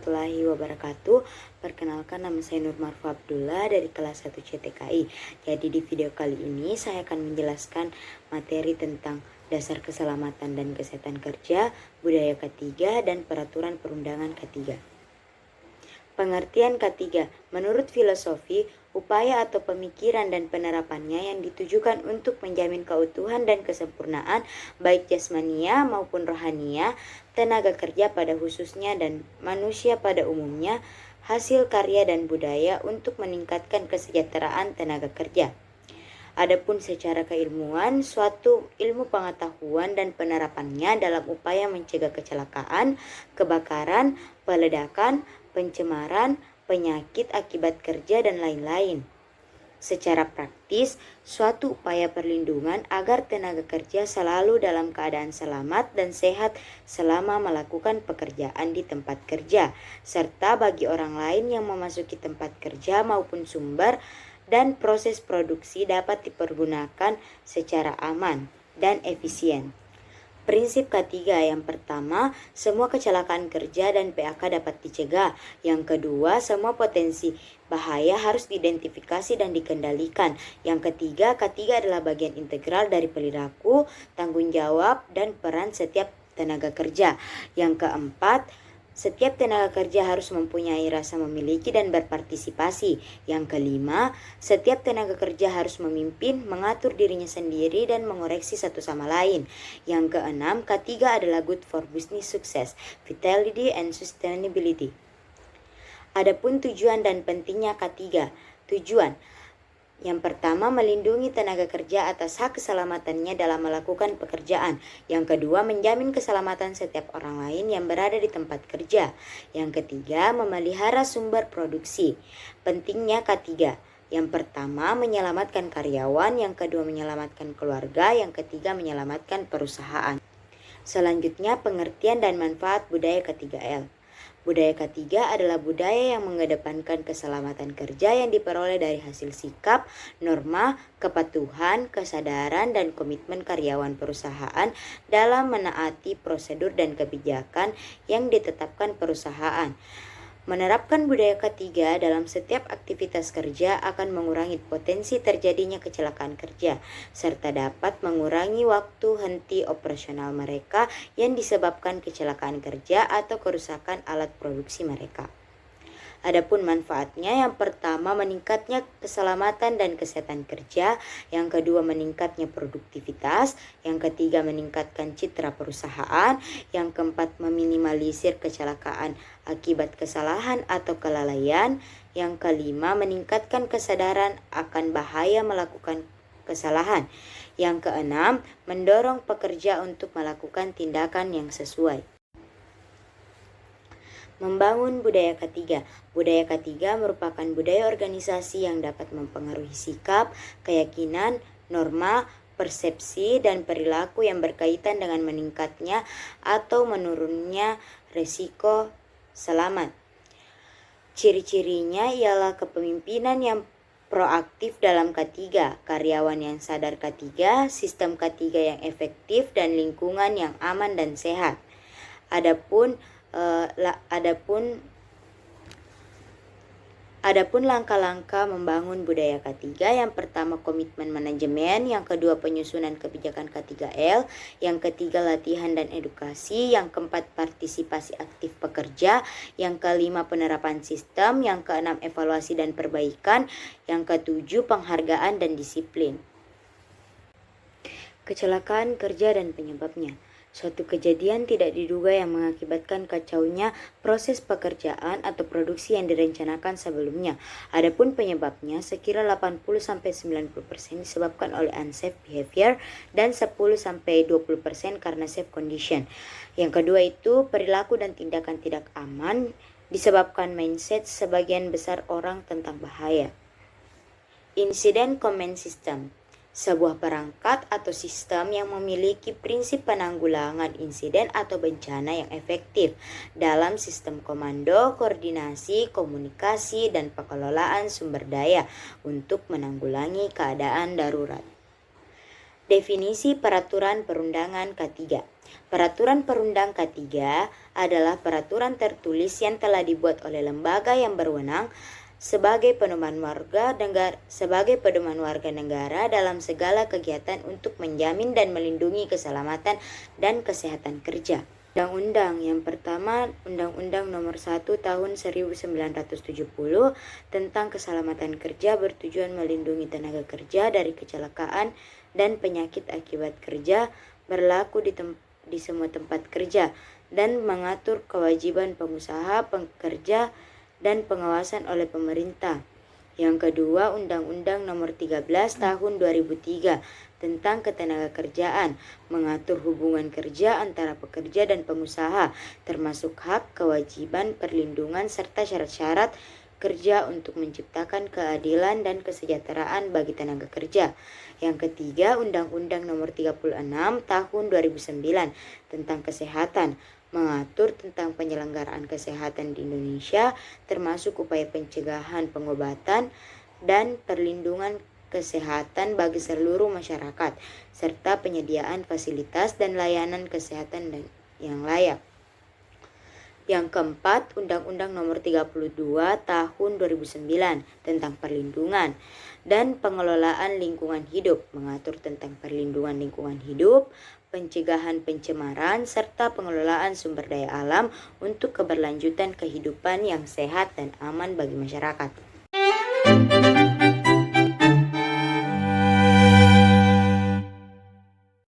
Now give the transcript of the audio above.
warahmatullahi wabarakatuh. Perkenalkan, nama saya Nur Marfa Abdullah dari kelas 1 CTKI. Jadi di video kali ini saya akan menjelaskan materi tentang dasar keselamatan dan kesehatan kerja, budaya K3, dan peraturan perundangan K3. Pengertian K3, menurut filosofi, upaya atau pemikiran dan penerapannya yang ditujukan untuk menjamin keutuhan dan kesempurnaan baik jasmania maupun rohania, tenaga kerja pada khususnya dan manusia pada umumnya, hasil karya dan budaya untuk meningkatkan kesejahteraan tenaga kerja. Adapun secara keilmuan, suatu ilmu pengetahuan dan penerapannya dalam upaya mencegah kecelakaan, kebakaran, peledakan, pencemaran, penyakit akibat kerja, dan lain-lain. Secara praktis, suatu upaya perlindungan agar tenaga kerja selalu dalam keadaan selamat dan sehat selama melakukan pekerjaan di tempat kerja, serta bagi orang lain yang memasuki tempat kerja maupun sumber dan proses produksi dapat dipergunakan secara aman dan efisien. Prinsip K3 yang pertama, semua kecelakaan kerja dan PHK dapat dicegah. Yang kedua, semua potensi bahaya harus diidentifikasi dan dikendalikan. Yang ketiga, K3 adalah bagian integral dari perilaku, tanggung jawab, dan peran setiap tenaga kerja. Yang keempat, setiap tenaga kerja harus mempunyai rasa memiliki dan berpartisipasi. Yang kelima, setiap tenaga kerja harus memimpin, mengatur dirinya sendiri, dan mengoreksi satu sama lain. Yang keenam, K3 adalah good for business success, vitality, and sustainability. Adapun tujuan dan pentingnya K3. Tujuan yang pertama, melindungi tenaga kerja atas hak keselamatannya dalam melakukan pekerjaan. Yang kedua, menjamin keselamatan setiap orang lain yang berada di tempat kerja. Yang ketiga, memelihara sumber produksi. Pentingnya K3. Yang pertama, menyelamatkan karyawan. Yang kedua, menyelamatkan keluarga. Yang ketiga, menyelamatkan perusahaan. Selanjutnya, pengertian dan manfaat budaya K3L. Budaya K3 adalah budaya yang mengedepankan keselamatan kerja yang diperoleh dari hasil sikap, norma, kepatuhan, kesadaran, dan komitmen karyawan perusahaan dalam menaati prosedur dan kebijakan yang ditetapkan perusahaan. Menerapkan budaya K3 dalam setiap aktivitas kerja akan mengurangi potensi terjadinya kecelakaan kerja, serta dapat mengurangi waktu henti operasional mereka yang disebabkan kecelakaan kerja atau kerusakan alat produksi mereka. Adapun manfaatnya, yang pertama meningkatnya keselamatan dan kesehatan kerja, yang kedua meningkatnya produktivitas, yang ketiga meningkatkan citra perusahaan, yang keempat meminimalisir kecelakaan akibat kesalahan atau kelalaian, yang kelima meningkatkan kesadaran akan bahaya melakukan kesalahan, yang keenam mendorong pekerja untuk melakukan tindakan yang sesuai. Membangun budaya K3. Budaya K3 merupakan budaya organisasi yang dapat mempengaruhi sikap, keyakinan, norma, persepsi, dan perilaku yang berkaitan dengan meningkatnya atau menurunnya risiko selamat. Ciri-cirinya ialah kepemimpinan yang proaktif dalam K3, karyawan yang sadar K3, sistem K3 yang efektif, dan lingkungan yang aman dan sehat. Adapun langkah-langkah membangun budaya K3, yang pertama komitmen manajemen, yang kedua penyusunan kebijakan K3L, yang ketiga latihan dan edukasi, yang keempat partisipasi aktif pekerja, yang kelima penerapan sistem, yang keenam evaluasi dan perbaikan, yang ketujuh penghargaan dan disiplin. Kecelakaan kerja dan penyebabnya. Suatu kejadian tidak diduga yang mengakibatkan kacaunya proses pekerjaan atau produksi yang direncanakan sebelumnya. Adapun penyebabnya sekira 80-90% disebabkan oleh unsafe behavior dan 10-20% karena safe condition. Yang kedua itu perilaku dan tindakan tidak aman disebabkan mindset sebagian besar orang tentang bahaya. Incident Command System, sebuah perangkat atau sistem yang memiliki prinsip penanggulangan insiden atau bencana yang efektif dalam sistem komando, koordinasi, komunikasi, dan pengelolaan sumber daya untuk menanggulangi keadaan darurat. Definisi Peraturan Perundangan K3. Peraturan Perundang K3 adalah peraturan tertulis yang telah dibuat oleh lembaga yang berwenang sebagai pedoman warga negara dalam segala kegiatan untuk menjamin dan melindungi keselamatan dan kesehatan kerja. Undang-undang yang pertama, Undang-Undang Nomor 1 Tahun 1970 tentang Keselamatan Kerja bertujuan melindungi tenaga kerja dari kecelakaan dan penyakit akibat kerja, berlaku di semua tempat kerja dan mengatur kewajiban pengusaha, pekerja, dan pengawasan oleh pemerintah. Yang kedua, Undang-Undang Nomor 13 Tahun 2003 tentang Ketenagakerjaan mengatur hubungan kerja antara pekerja dan pengusaha, termasuk hak, kewajiban, perlindungan, serta syarat-syarat kerja untuk menciptakan keadilan dan kesejahteraan bagi tenaga kerja. Yang ketiga, Undang-Undang Nomor 36 Tahun 2009 tentang Kesehatan mengatur tentang penyelenggaraan kesehatan di Indonesia, termasuk upaya pencegahan, pengobatan, dan perlindungan kesehatan bagi seluruh masyarakat, serta penyediaan fasilitas dan layanan kesehatan yang layak. Yang keempat, Undang-Undang Nomor 32 Tahun 2009 tentang perlindungan dan pengelolaan lingkungan hidup mengatur tentang perlindungan lingkungan hidup, pencegahan pencemaran, serta pengelolaan sumber daya alam untuk keberlanjutan kehidupan yang sehat dan aman bagi masyarakat.